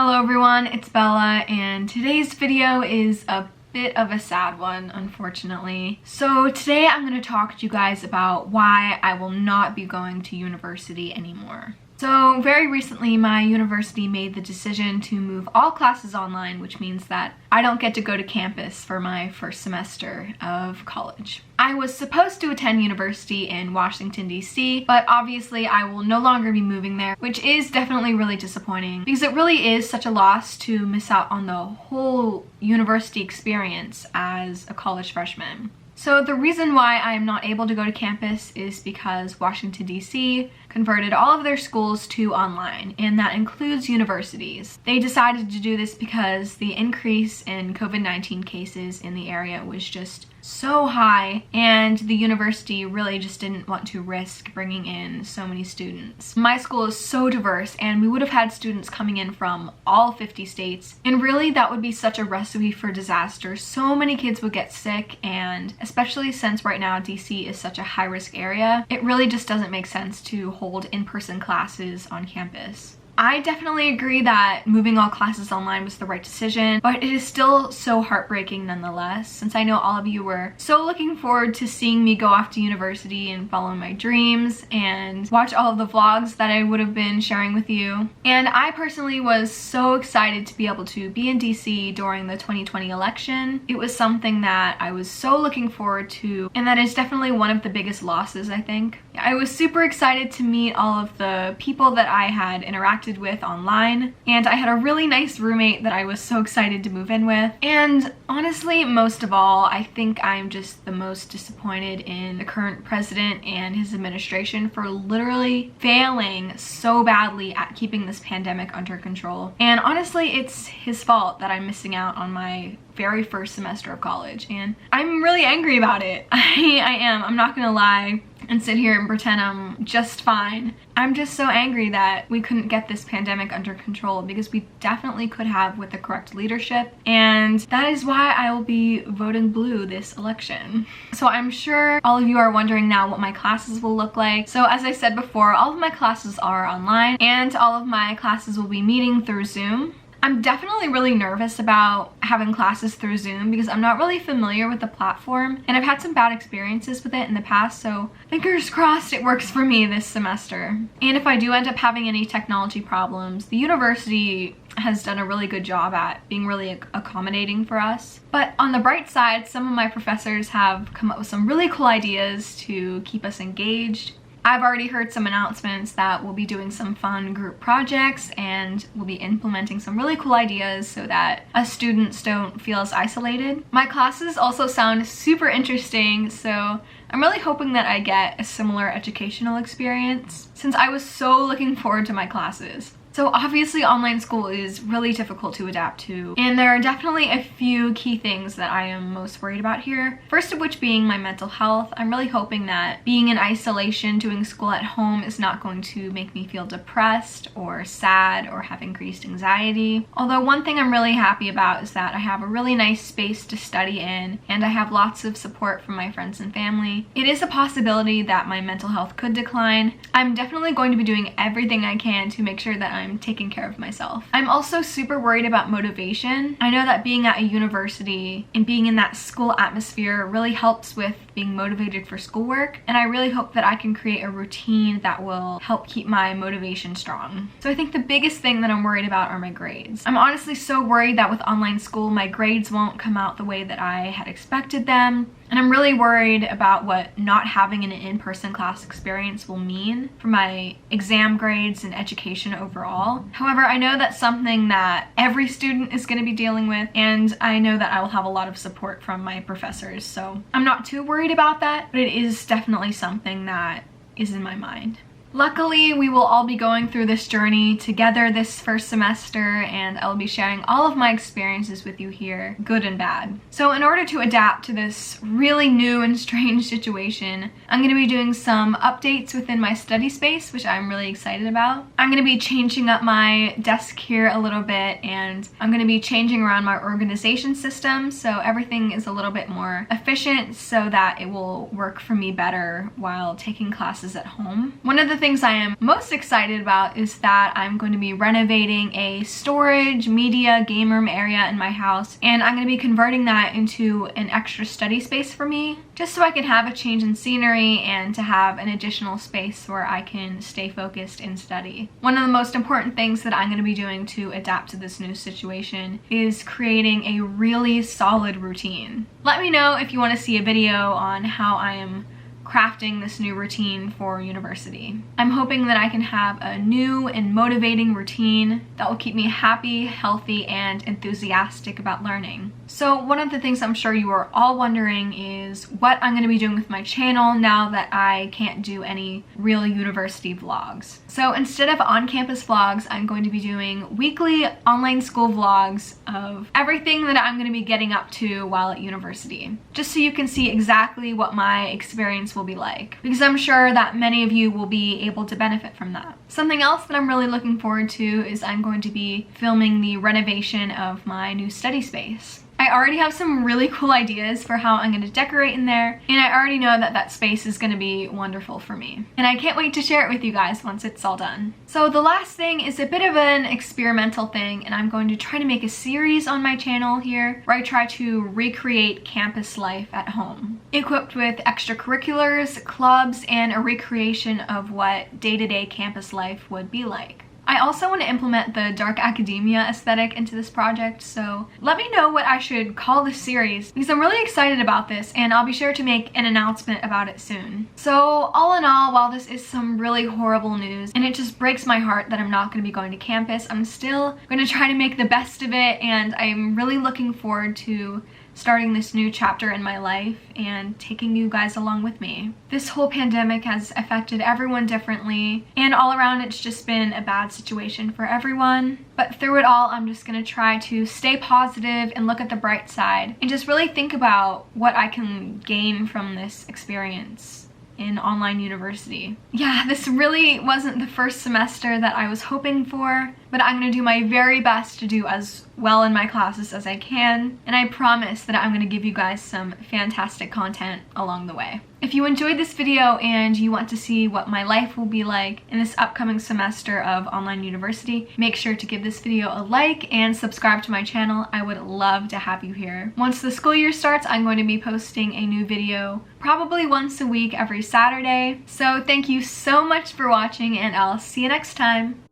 Hello everyone, it's Bella, and today's video is a bit of a sad one, unfortunately. So today I'm going to talk to you guys about why I will not be going to university anymore. So very recently my university made the decision to move all classes online, which means that I don't get to go to campus for my first semester of college. I was supposed to attend university in Washington, D.C., but obviously I will no longer be moving there, which is definitely really disappointing because it really is such a loss to miss out on the whole university experience as a college freshman. So the reason why I am not able to go to campus is because Washington, D.C. converted all of their schools to online, and that includes universities. They decided to do this because the increase in COVID-19 cases in the area was just so high, and the university really just didn't want to risk bringing in so many students. My school is so diverse, and we would have had students coming in from all 50 states, and really that would be such a recipe for disaster. So many kids would get sick, and especially since right now DC is such a high-risk area, it really just doesn't make sense to hold in-person classes on campus. I definitely agree that moving all classes online was the right decision, but it is still so heartbreaking nonetheless, since I know all of you were so looking forward to seeing me go off to university and follow my dreams and watch all of the vlogs that I would have been sharing with you. And I personally was so excited to be able to be in DC during the 2020 election. It was something that I was so looking forward to, and that is definitely one of the biggest losses, I think. I was super excited to meet all of the people that I had interacted with online, and I had a really nice roommate that I was so excited to move in with. And honestly, most of all, I think I'm just the most disappointed in the current president and his administration for literally failing so badly at keeping this pandemic under control. And honestly, it's his fault that I'm missing out on my very first semester of college, and I'm really angry about it. I am. I'm not gonna lie and sit here and pretend I'm just fine. I'm just so angry that we couldn't get this pandemic under control, because we definitely could have with the correct leadership, and that is why I will be voting blue this election. So I'm sure all of you are wondering now what my classes will look like. So as I said before, all of my classes are online, and all of my classes will be meeting through Zoom. I'm definitely really nervous about having classes through Zoom because I'm not really familiar with the platform, and I've had some bad experiences with it in the past, so fingers crossed it works for me this semester. And if I do end up having any technology problems, the university has done a really good job at being really accommodating for us. But on the bright side, some of my professors have come up with some really cool ideas to keep us engaged. I've already heard some announcements that we'll be doing some fun group projects, and we'll be implementing some really cool ideas so that us students don't feel as isolated. My classes also sound super interesting, so I'm really hoping that I get a similar educational experience, since I was so looking forward to my classes. So obviously online school is really difficult to adapt to, and there are definitely a few key things that I am most worried about here. First of which being my mental health. I'm really hoping that being in isolation doing school at home is not going to make me feel depressed or sad or have increased anxiety. Although one thing I'm really happy about is that I have a really nice space to study in, and I have lots of support from my friends and family. It is a possibility that my mental health could decline. I'm definitely going to be doing everything I can to make sure that I'm taking care of myself. I'm also super worried about motivation. I know that being at a university and being in that school atmosphere really helps with being motivated for schoolwork, and I really hope that I can create a routine that will help keep my motivation strong. So I think the biggest thing that I'm worried about are my grades. I'm honestly so worried that with online school my grades won't come out the way that I had expected them. And I'm really worried about what not having an in-person class experience will mean for my exam grades and education overall. However, I know that's something that every student is going to be dealing with, and I know that I will have a lot of support from my professors, so I'm not too worried about that, but it is definitely something that is in my mind. Luckily, we will all be going through this journey together this first semester, and I'll be sharing all of my experiences with you here, good and bad. So in order to adapt to this really new and strange situation, I'm going to be doing some updates within my study space, which I'm really excited about. I'm going to be changing up my desk here a little bit, and I'm going to be changing around my organization system so everything is a little bit more efficient so that it will work for me better while taking classes at home. One of the the things I am most excited about is that I'm going to be renovating a storage, media, game room area in my house, and I'm going to be converting that into an extra study space for me, just so I can have a change in scenery and to have an additional space where I can stay focused and study. One of the most important things that I'm going to be doing to adapt to this new situation is creating a really solid routine. Let me know if you want to see a video on how I am crafting this new routine for university. I'm hoping that I can have a new and motivating routine that will keep me happy, healthy, and enthusiastic about learning. So one of the things I'm sure you are all wondering is what I'm going to be doing with my channel now that I can't do any real university vlogs. So instead of on-campus vlogs, I'm going to be doing weekly online school vlogs of everything that I'm going to be getting up to while at university, just so you can see exactly what my experience will be like, because I'm sure that many of you will be able to benefit from that. Something else that I'm really looking forward to is I'm going to be filming the renovation of my new study space. I already have some really cool ideas for how I'm going to decorate in there, and I already know that that space is going to be wonderful for me. And I can't wait to share it with you guys once it's all done. So the last thing is a bit of an experimental thing, and I'm going to try to make a series on my channel here where I try to recreate campus life at home, equipped with extracurriculars, clubs, and a recreation of what day-to-day campus life would be like. I also want to implement the dark academia aesthetic into this project, so let me know what I should call this series, because I'm really excited about this and I'll be sure to make an announcement about it soon. So all in all, while this is some really horrible news and it just breaks my heart that I'm not going to be going to campus, I'm still going to try to make the best of it, and I'm really looking forward to starting this new chapter in my life and taking you guys along with me. This whole pandemic has affected everyone differently, and all around it's just been a bad situation for everyone. But through it all, I'm just gonna try to stay positive and look at the bright side and just really think about what I can gain from this experience in online university. Yeah, this really wasn't the first semester that I was hoping for, but I'm gonna do my very best to do as well in my classes as I can, and I promise that I'm gonna give you guys some fantastic content along the way. If you enjoyed this video and you want to see what my life will be like in this upcoming semester of online university, make sure to give this video a like and subscribe to my channel. I would love to have you here. Once the school year starts, I'm going to be posting a new video probably once a week every Saturday. So thank you so much for watching, and I'll see you next time.